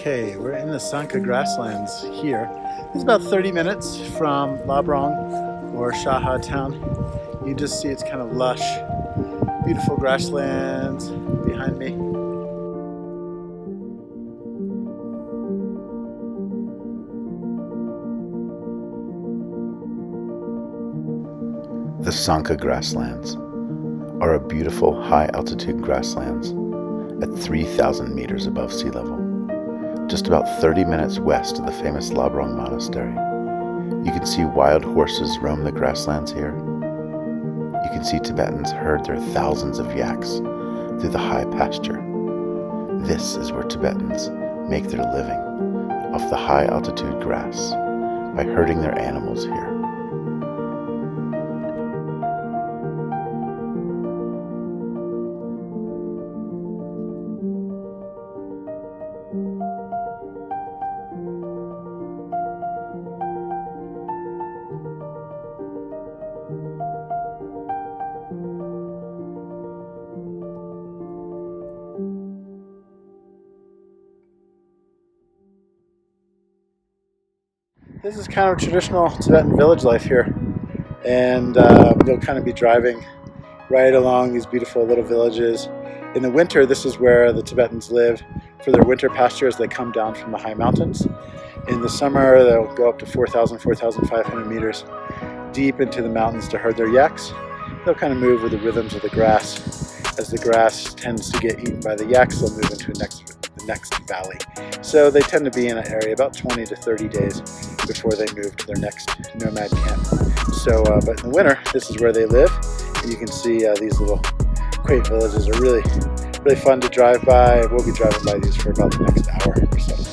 Okay, we're in the Sangke Grasslands here. It's about 30 minutes from Labrang or Xiahe town. You just see it's kind of lush, beautiful grasslands behind me. The Sangke Grasslands are a beautiful high-altitude grasslands at 3,000 meters above sea level, just about 30 minutes west of the famous Labrang Monastery. You can see wild horses roam the grasslands here. You can see Tibetans herd their thousands of yaks through the high pasture. This is where Tibetans make their living, off the high-altitude grass, by herding their animals here. This is kind of traditional Tibetan village life here, and you'll kind of be driving right along these beautiful little villages. In the winter, this is where the Tibetans live for their winter pasture as they come down from the high mountains. In the summer, they'll go up to 4,000, 4,500 meters deep into the mountains to herd their yaks. They'll kind of move with the rhythms of the grass. As the grass tends to get eaten by the yaks, they'll move into the next valley. So they tend to be in an area about 20 to 30 days before they move to their next nomad camp. So, but in the winter, this is where they live. And you can see these little quaint villages are really fun to drive by. We'll be driving by these for about the next hour or so.